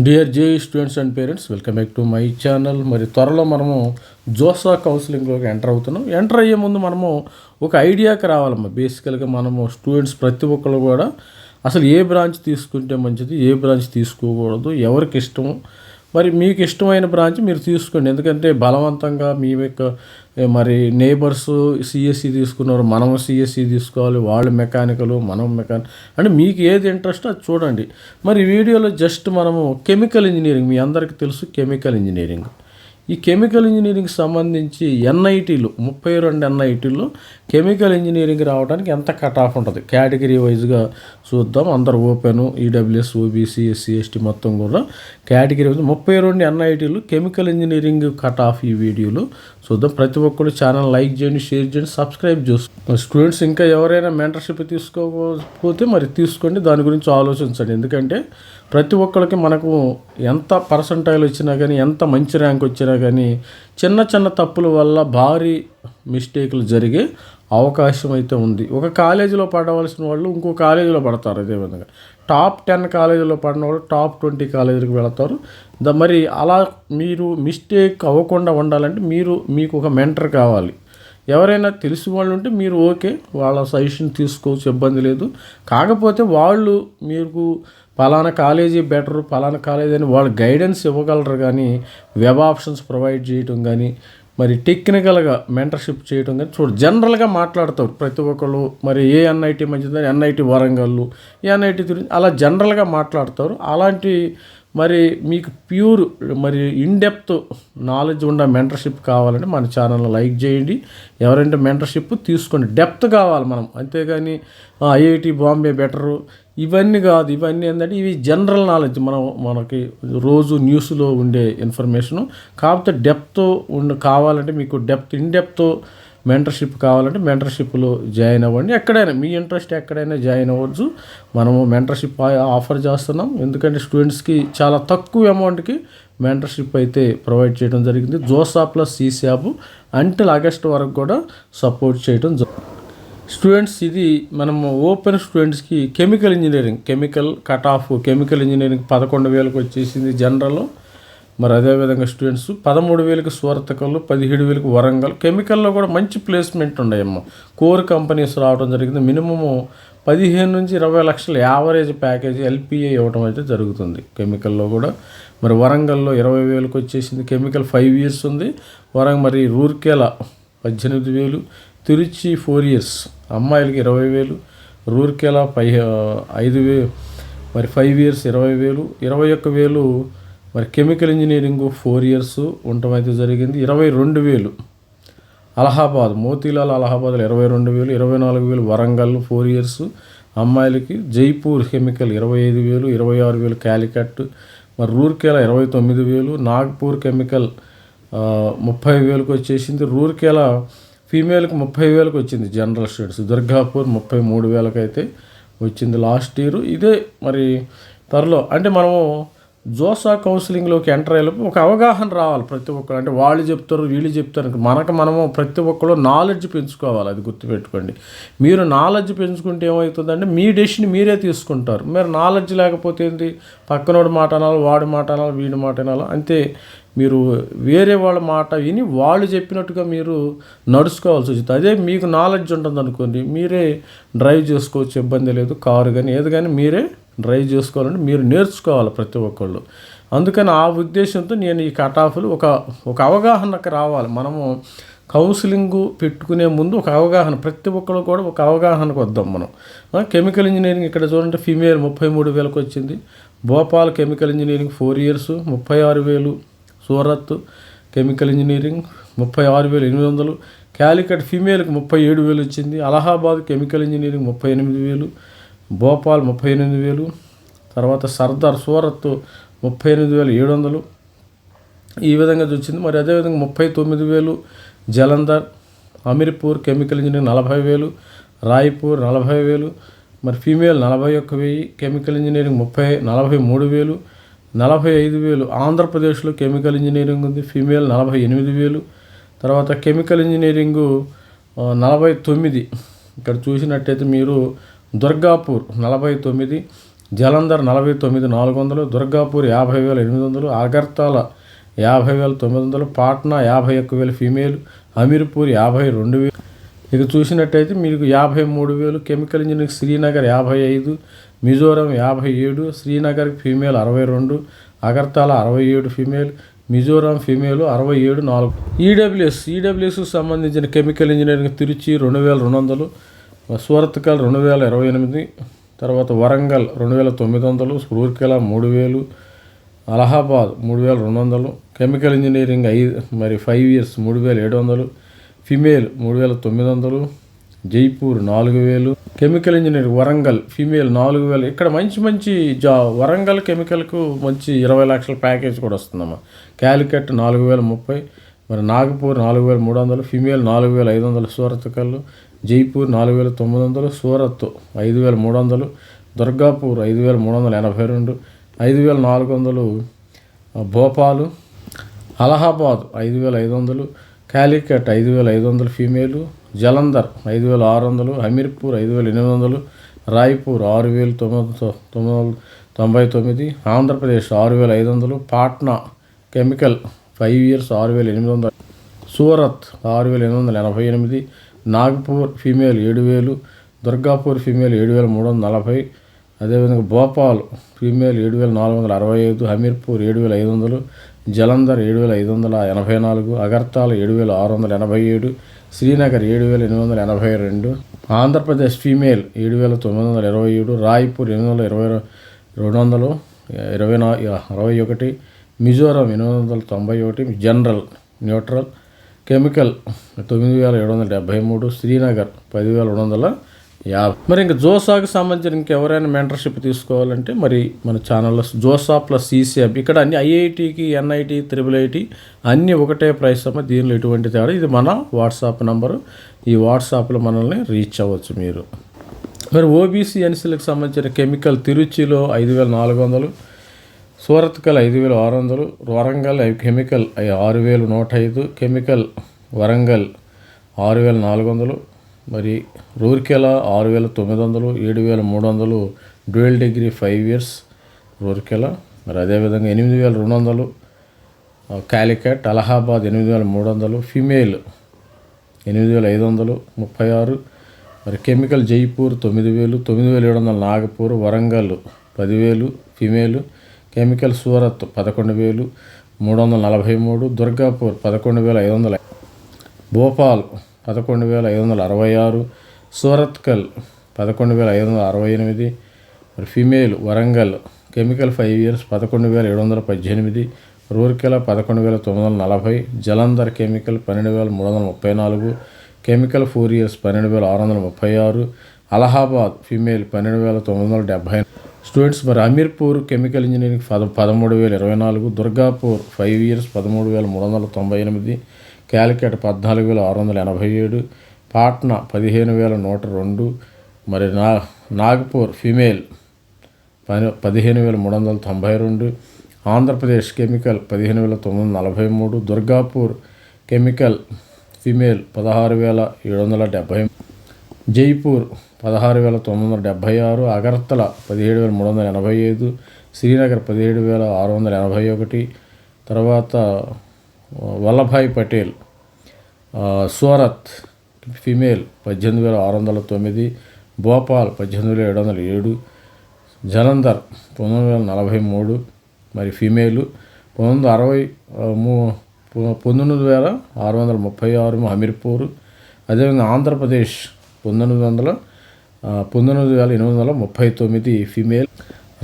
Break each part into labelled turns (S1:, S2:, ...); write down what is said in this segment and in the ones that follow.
S1: Dear J students and parents, welcome back to my channel. మరి త్వరలో మనము JoSAA కౌన్సిలింగ్లోకి enter అవుతున్నాం. ఎంటర్ అయ్యే ముందు మనము ఒక ఐడియాకి రావాలమ్మా. బేసికల్గా మనము స్టూడెంట్స్ ప్రతి ఒక్కరు కూడా అసలు ఏ బ్రాంచ్ తీసుకుంటే మంచిది, ఏ బ్రాంచ్ తీసుకోకూడదు, ఎవరికి ఇష్టం, మరి మీకు ఇష్టమైన బ్రాంచ్ మీరు తీసుకోండి. ఎందుకంటే బలవంతంగా మీ యొక్క మరి నేబర్స్ సిఎస్సి తీసుకున్నారు, మనం సిఎస్సి తీసుకోవాలి, వాళ్ళు మెకానికల్, మనం మెకానిక్, అంటే మీకు ఏది ఇంట్రెస్ట్ అది చూడండి. మరి ఈ వీడియోలో జస్ట్ మనము కెమికల్ ఇంజనీరింగ్, మీ అందరికీ తెలుసు కెమికల్ ఇంజనీరింగ్. ఈ కెమికల్ ఇంజనీరింగ్కి సంబంధించి ఎన్ఐటీలు 32 ఎన్ఐటీల్లో కెమికల్ ఇంజనీరింగ్ రావడానికి ఎంత కట్ ఆఫ్ ఉంటుంది కేటగిరీ వైజ్గా చూద్దాం. అందరు open, EWS, OBC, SC, ST మొత్తం కూడా కేటగిరీ వైజ్ 32 ఎన్ఐటీలు కెమికల్ ఇంజనీరింగ్ కట్ ఆఫ్ ఈ వీడియోలో చూద్దాం. ప్రతి ఒక్కరు ఛానల్ లైక్ చేయండి, షేర్ చేయండి, సబ్స్క్రైబ్ చేసుకోండి. స్టూడెంట్స్ ఇంకా ఎవరైనా మెంటర్షిప్ తీసుకోకపోతే మరి తీసుకోండి, దాని గురించి ఆలోచించండి. ఎందుకంటే ప్రతి ఒక్కరికి మనకు ఎంత పర్సంటైల్ వచ్చినా కానీ, ఎంత మంచి ర్యాంక్ వచ్చినా కానీ చిన్న చిన్న తప్పుల వల్ల భారీ మిస్టేక్లు జరిగే అవకాశం అయితే ఉంది. ఒక కాలేజీలో పడవలసిన వాళ్ళు ఇంకో కాలేజీలో పడతారు. అదేవిధంగా టాప్ 10 కాలేజీలో పడిన వాళ్ళు టాప్ 20 కాలేజీలకు వెళతారు. మరి అలా మీరు మిస్టేక్ అవ్వకుండా ఉండాలంటే మీకు ఒక మెంటర్ కావాలి. ఎవరైనా తెలిసి వాళ్ళు ఉంటే మీరు ఓకే, వాళ్ళ సజెషన్ తీసుకోవచ్చు, ఇబ్బంది లేదు. కాకపోతే వాళ్ళు మీకు పలానా కాలేజీ బెటరు, పలానా కాలేజీ అని వాళ్ళు గైడెన్స్ ఇవ్వగలరు. కానీ వెబ్ ఆప్షన్స్ ప్రొవైడ్ చేయటం కానీ, మరి టెక్నికల్గా మెంటర్షిప్ చేయడం కానీ జనరల్గా మాట్లాడతారు ప్రతి ఒక్కళ్ళు. మరి ఏ ఎన్ఐటీ మంచిదని, ఎన్ఐటీ వరంగల్, ఎన్ఐటీ గురించి అలా జనరల్గా మాట్లాడతారు. అలాంటి మరి మీకు ప్యూర్ మరి ఇన్డెప్త్ నాలెడ్జ్ ఉన్న మెంటర్షిప్ కావాలంటే మన ఛానల్ని లైక్ చేయండి. ఎవరంటే మెంటర్షిప్ తీసుకోండి, డెప్త్ కావాలి మనం. అంతేగాని ఐఐటి బాంబే బెటరు ఇవన్నీ కాదు. ఇవన్నీ ఏంటంటే ఇవి జనరల్ నాలెడ్జ్, మనకి రోజు న్యూస్లో ఉండే ఇన్ఫర్మేషను. కాకపోతే డెప్త్ కావాలంటే మీకు ఇన్డెప్త్ మెంటర్షిప్ కావాలంటే మెంటర్షిప్లో జాయిన్ అవ్వండి. ఎక్కడైనా మీ ఇంట్రెస్ట్ ఎక్కడైనా జాయిన్ అవ్వచ్చు. మనము మెంటర్షిప్ ఆఫర్ చేస్తున్నాం. ఎందుకంటే స్టూడెంట్స్కి చాలా తక్కువ అమౌంట్కి మెంటర్షిప్ అయితే ప్రొవైడ్ చేయడం జరిగింది. జోసా ప్లస్ సిశాబ్ అంటిల్ ఆగస్ట్ వరకు కూడా సపోర్ట్ చేయడం జరుగుతుంది. స్టూడెంట్స్, ఇది మనము ఓపెన్ స్టూడెంట్స్కి chemical engineering cut off chemical engineering 11,000కి వచ్చేసింది జనరల్. మరి అదేవిధంగా స్టూడెంట్స్ 13,000కి సూరత్కల్, 17,000కి వరంగల్. కెమికల్లో కూడా మంచి ప్లేస్మెంట్ ఉన్నాయమ్మ. కోర్ కంపెనీస్ రావడం జరిగింది. మినిమము 15 నుంచి 20 లక్షల యావరేజ్ ప్యాకేజీ ఎల్పిఏ ఇవ్వడం అయితే జరుగుతుంది కెమికల్లో కూడా. మరి వరంగల్లో 20,000కి వచ్చేసింది. కెమికల్ 5 years ఉంది. మరి రూర్కేలా 18,000, తిరుచి 4 years అమ్మాయిలకి 20,000, రూర్కేలా 5,000, మరి 5 years 20,000, 21,000 మరి కెమికల్ ఇంజనీరింగ్ 4 years ఉండటం అయితే జరిగింది. 22,000 అలహాబాద్, మోతీలాల్ అలహాబాద్లో 22,000, 24,000 వరంగల్ 4 years అమ్మాయిలకి. జైపూర్ కెమికల్ 25,000, 26,000 క్యాలికట్. మరి రూర్కేలా 29,000, నాగ్పూర్ కెమికల్ 30,000కి వచ్చేసింది. రూర్కేలా ఫీమేల్కి 30,000కి వచ్చింది జనరల్ స్టూడెంట్స్. దుర్గాపూర్ 33,000కి అయితే వచ్చింది లాస్ట్ ఇయర్. ఇదే మరి త్వరలో అంటే మనము జోసా కౌన్సిలింగ్లోకి ఎంటర్ అయ్యేటప్పుడు ఒక అవగాహన రావాలి ప్రతి ఒక్కరు. అంటే వాళ్ళు చెప్తారు, వీళ్ళు చెప్తారు, మనము ప్రతి ఒక్కరు నాలెడ్జ్ పెంచుకోవాలి. అది గుర్తుపెట్టుకోండి. మీరు నాలెడ్జ్ పెంచుకుంటే ఏమవుతుందంటే మీ డెసిషన్ మీరే తీసుకుంటారు. మీరు నాలెడ్జ్ లేకపోతే ఏంటి, పక్కనోడి మాట అనాలి, వాడి మాట అనాలి, వీడి మాట అనాలి, అంతే. మీరు వేరే వాళ్ళ మాట విని వాళ్ళు చెప్పినట్టుగా మీరు నడుచుకోవాల్సి వచ్చింది. అదే మీకు నాలెడ్జ్ ఉంటుంది అనుకోండి, మీరే డ్రైవ్ చేసుకోవచ్చు, ఇబ్బంది లేదు. కారు కానీ ఏది కానీ మీరే డ్రైవ్ చేసుకోవాలంటే మీరు నేర్చుకోవాలి ప్రతి ఒక్కళ్ళు. అందుకని ఆ ఉద్దేశంతో నేను ఈ కట్ ఆఫ్లు ఒక అవగాహనకు రావాలి. మనము కౌన్సిలింగ్ పెట్టుకునే ముందు ఒక అవగాహన, ప్రతి ఒక్కరు కూడా ఒక అవగాహనకు వద్దాం మనం. కెమికల్ ఇంజనీరింగ్ ఇక్కడ చూడండి, ఫీమేల్ 33,000కి వచ్చింది. Bhopal chemical engineering 4 years 36,000. Surat chemical engineering 36,800. Calicut ఫీమేల్కి 37,000 వచ్చింది. Allahabad chemical engineering 38,000. భోపాల్ 38,000. తర్వాత సర్దార్ సూరత్ 38,700 ఈ విధంగా వచ్చింది. మరి అదేవిధంగా 39,000 జలంధర్. Hamirpur chemical engineering 40,000. రాయ్పూర్ 40,000. మరి ఫీమేల్ 41,000. Chemical engineering 43,000. 45,000 ఆంధ్రప్రదేశ్లో కెమికల్ ఇంజనీరింగ్ ఉంది. ఫీమేల్ 48,000. తర్వాత కెమికల్ ఇంజనీరింగు 49 ఇక్కడ చూసినట్టయితే మీరు దుర్గాపూర్ 49, జలంధర్ 49,400, దుర్గాపూర్ 50,800, అగర్తల 50,900, పాట్నా 51,000 ఫీమేల్, హమీర్పూర్ 52,000. ఇక చూసినట్టయితే మీకు 53,000. Chemical engineering Srinagar 55, Mizoram 57, Srinagar female 62, Agartala 67 female, Mizoram female 67. 4 ఈడబ్ల్యూఎస్కు సంబంధించిన కెమికల్ ఇంజనీరింగ్ తిరుచి 2,200, సూరత్కల్ 2,028, తర్వాత Warangal 2,900, Rourkela 3,000, Allahabad 3,200. Chemical engineering 5 years 3,700, female 3,900, Jaipur 4,000. Chemical engineering Warangal female 4,000. ఇక్కడ మంచి వరంగల్ కెమికల్కు మంచి 20 లక్షల ప్యాకేజ్ కూడా వస్తుందమ్మా. క్యాలికట్ 4,030, మరి Nagpur 4,300, female 4,500, Surathkal, Jaipur 4,900, Surat 5,300, Durgapur 5,382, 5,400, Bhopal, Allahabad 5,500, Calicut 5,500 female, Jalandhar 5,600, Hamirpur 5,800, Raipur 6,999, Andhra Pradesh 6,500, Patna chemical 5 years 6,800, Surat 6,888, Nagpur female 7,000, Durgapur female 7,340, అదేవిధంగా Bhopal female 7,465, Hamirpur 7,500, Jalandhar 7,584, Agartala 7,687, Srinagar 7,882, Andhra Pradesh female 7,927, Raipur 8,221, Mizoram 891, general neutral chemical 9,773, Srinagar 10,250. మరి ఇంకా జోసాకు సంబంధించిన ఇంకెవరైనా మెంటర్షిప్ తీసుకోవాలంటే మరి మన ఛానల్లో జోసా ప్లస్ ఈసీఎబ్ ఇక్కడ అన్ని ఐఐటికి, ఎన్ఐటి, IIIT అన్నీ ఒకటే ప్రైస్ అమ్మ. దీనిలో ఎటువంటి తేడా. ఇది మన వాట్సాప్ నంబరు. ఈ వాట్సాప్లో మనల్ని రీచ్ అవ్వచ్చు మీరు. మరి ఓబీసీ ఎన్సీలకు సంబంధించిన కెమికల్ తిరుచిలో 5,400, సూరత్కల్ 5,600, వరంగల్ కెమికల్ 6,105, కెమికల్ వరంగల్ 6,400, మరి Rourkela 6,900, 7,300, dual degree 5 years Rourkela. మరి అదేవిధంగా 8,200, క్యాలికట్, అలహాబాద్ 8,300, ఫీమేల్ 8,536, మరి chemical Jaipur 9,000, 9,700, Nagpur, Warangal 10,000 female, chemical Surat 11,343, Durgapur 11,500, Bhopal 11,566, Surathkal 11,568, మరి female Warangal chemical 5 years 11,718, Rourkela 11,940, Jalandhar chemical 12,334, chemical 4 years 12,636, Allahabad female 12,970. Students మరి Hamirpur chemical engineering 13,024, Durgapur 5 years 13,398, Calicut 14,687, Patna 15,102, మరి Nagpur female 15,392, Andhra Pradesh chemical 15,943, Durgapur chemical female 16,770, Jaipur 16,976, Agartala 17,385, Srinagar 17,681, తర్వాత వల్లభాయ్ పటేల్ సూరత్ ఫీమేల్ 18,609, భోపాల్ 18,707, జలంధర్ 19,043, మరి ఫీమేలు 19,636, హమీర్పూర్. అదేవిధంగా Andhra Pradesh 19,839 female,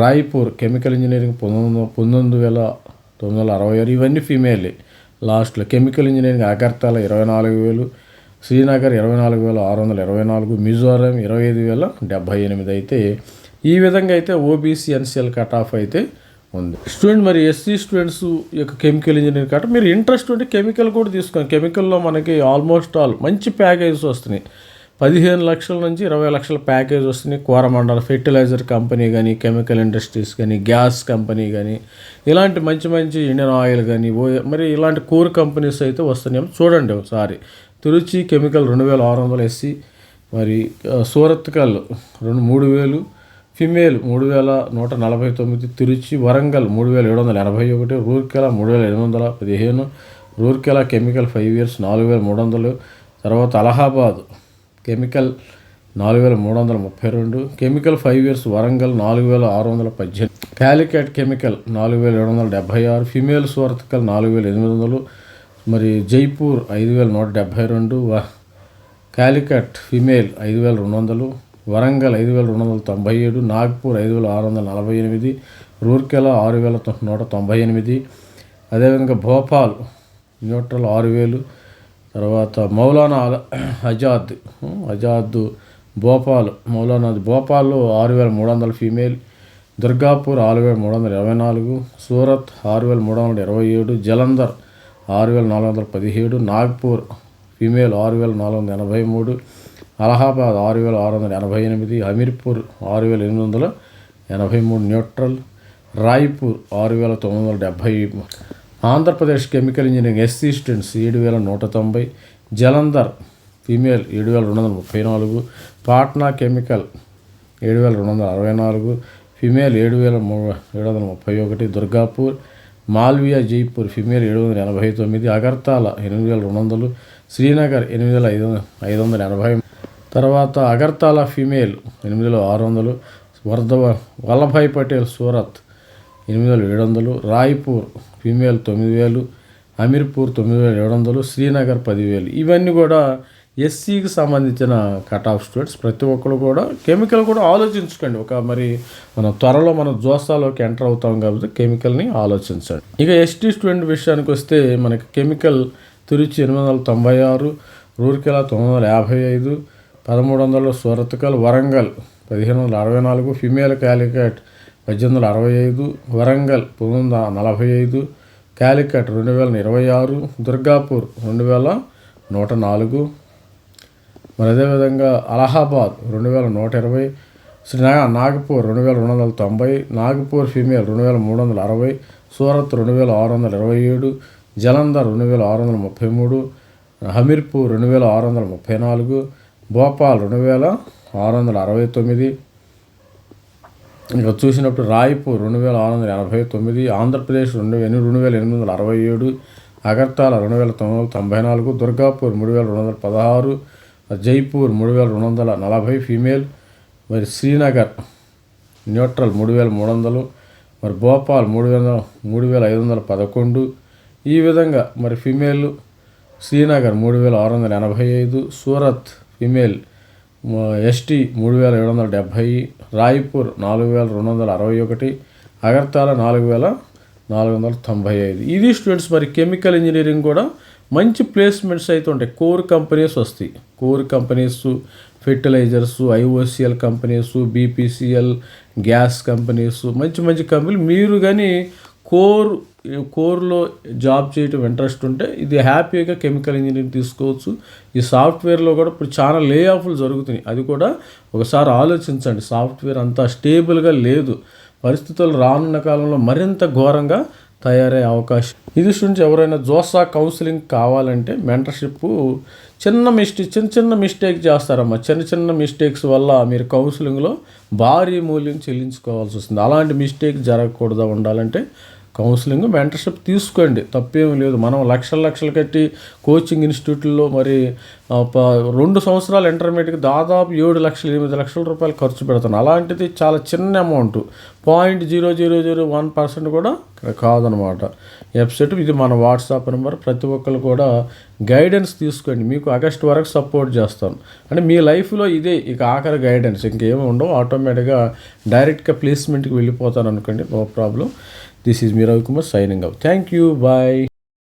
S1: Raipur chemical engineering 19,966, ఇవన్నీ ఫీమేలే. లాస్ట్లో కెమికల్ ఇంజనీరింగ్ అగర్తల 24,000, శ్రీనగర్ 24,624, మిజోరం 25,078. అయితే ఈ విధంగా అయితే ఓబీసీ ఎన్సీఎల్ కట్ ఆఫ్ అయితే ఉంది. స్టూడెంట్ మరి ఎస్సీ స్టూడెంట్స్ యొక్క కెమికల్ ఇంజనీరింగ్ కట్ మీరు ఇంట్రెస్ట్ ఉంటే కెమికల్ కూడా తీసుకోండి. కెమికల్లో మనకి ఆల్మోస్ట్ ఆల్ మంచి ప్యాకేజెస్ వస్తున్నాయి. 15 లక్షల నుంచి 20 లక్షల ప్యాకేజ్ వస్తున్నాయి. కోరమండల్ ఫెర్టిలైజర్ కంపెనీ కానీ, కెమికల్ ఇండస్ట్రీస్ కానీ, గ్యాస్ కంపెనీ కానీ, ఇలాంటి మంచి ఇండియన్ ఆయిల్ కానీ, మరి ఇలాంటి కోర్ కంపెనీస్ అయితే వస్తున్నాయి. చూడండి ఒకసారి. తిరుచి కెమికల్ 2,600 ఎస్సీ, మరి Surathkal 3,000, female 3149, Tiruchi Warangal 3781, Rourkela 3815, Rourkela chemical 5 years 4300, తర్వాత Allahabad chemical 4332, chemical 5 years Warangal 4618, Calicut chemical 4776, female Surathkal 4800, మరి జైపూర్ 5172, క్యాలికట్ ఫిమేల్ 5200, వరంగల్ 5297, నాగ్పూర్ 5648, రూర్కెలా 6198, అదేవిధంగా భోపాల్ న్యూట్రల్ 6000, తర్వాత మౌలానా ఆజాద్ భోపాల్ భోపాల్లో 6300 female, Durgapur 6324, Surat 6327, Jalandhar 6417, Nagpur female 6483, Allahabad 6688, Hamirpur 6883 neutral, Raipur 6970, Andhra Pradesh chemical engineering assistants 7190, Jalandhar female 7234, Patna chemical 7264, female 7731, Durgapur, Malviya Jaipur female 789, Agartala 8200, Srinagar 8580, తర్వాత అగర్తాల ఫీమేల్ 8600, వల్లభాయ్ పటేల్ సూరత్ 8700, రాయ్పూర్ ఫీమేల్ 9000, హమీర్పూర్ 9700, శ్రీనగర్ 10000. ఇవన్నీ కూడా ఎస్సీకి సంబంధించిన కట్ ఆఫ్ స్టూడెంట్స్. ప్రతి ఒక్కరు కూడా కెమికల్ కూడా ఆలోచించుకోండి. మరి మనం త్వరలో మనం జోసాలోకి ఎంటర్ అవుతాం కాబట్టి కెమికల్ని ఆలోచించండి. ఇక ఎస్టీ స్టూడెంట్ విషయానికి వస్తే మనకి కెమికల్ తిరుచి 896, రూర్కెలా 955, 1300, సూరత్కల్, వరంగల్ 1564, ఫిమేల్ క్యాలికట్ 1865, వరంగల్ 945, క్యాలికట్ 2026, దుర్గాపూర్ 2104, మరి అదేవిధంగా అలహాబాద్ 2120, నాగపూర్ 2290, నాగపూర్ ఫీమేల్ 2360, సూరత్ 2627, జలంధర్ 2633, హమీర్పూర్ 2634, భోపాల్ 2669, ఇంకా చూసినప్పుడు రాయ్పూర్ 2689, ఆంధ్రప్రదేశ్ 2867, అగర్తాల 2994, దుర్గాపూర్ 3216, జైపూర్ 3240 ఫీమేల్, మరి శ్రీనగర్ న్యూట్రల్ 3300, మరి భోపాల్ 3511. ఈ విధంగా మరి female Srinagar 3685, Surat female ST 3770, Raipur 4261, Agartala 4495. ఇది స్టూడెంట్స్ మరి కెమికల్ ఇంజనీరింగ్ కూడా మంచి ప్లేస్మెంట్స్ అయితే ఉంటాయి. కోర్ కంపెనీస్ వస్తాయి. Core companies, fertilisers, IOCL companies, BPCL gas companies, మంచి మంచి కంపెనీలు. మీరు కానీ కోర్లో జాబ్ చేయటం ఇంట్రెస్ట్ ఉంటే ఇది హ్యాపీగా కెమికల్ ఇంజనీరింగ్ తీసుకోవచ్చు. ఈ సాఫ్ట్వేర్లో కూడా ఇప్పుడు చాలా లే ఆఫ్లు జరుగుతున్నాయి. అది కూడా ఒకసారి ఆలోచించండి. సాఫ్ట్వేర్ అంతా స్టేబుల్గా లేదు. పరిస్థితులు రానున్న కాలంలో మరింత ఘోరంగా తయారయ్యే అవకాశం. ఇది స్టూడెంట్స్ ఎవరైనా జోసా కౌన్సిలింగ్ కావాలంటే మెంటర్షిప్ చిన్న మిస్టేక్ చేస్తారమ్మా. చిన్న మిస్టేక్స్ వల్ల మీరు కౌన్సిలింగ్లో భారీ మూల్యం చెల్లించుకోవాల్సి వస్తుంది. అలాంటి మిస్టేక్ జరగకూడదు ఉండాలంటే కౌన్సిలింగ్ మెంటర్షిప్ తీసుకోండి, తప్పేమీ లేదు. మనం లక్షలు కట్టి కోచింగ్ ఇన్స్టిట్యూట్లో మరి 2 సంవత్సరాలు ఇంటర్మీడియట్కి దాదాపు 7-8 లక్షల రూపాయలు ఖర్చు పెడతాను. అలాంటిది చాలా చిన్న అమౌంట్, 0.0001% కూడా కాదనమాట. వెబ్సైట్ ఇది మన వాట్సాప్ నెంబర్. ప్రతి ఒక్కరు కూడా గైడెన్స్ తీసుకోండి. మీకు ఆగస్ట్ వరకు సపోర్ట్ చేస్తాను. అంటే మీ లైఫ్లో ఇదే ఇక ఆఖరి గైడెన్స్, ఇంకేమీ ఉండవు. ఆటోమేటిక్గా డైరెక్ట్గా ప్లేస్మెంట్కి వెళ్ళిపోతాను అనుకోండి, no problem. This is Mirav Kumar signing out. Thank you. Bye.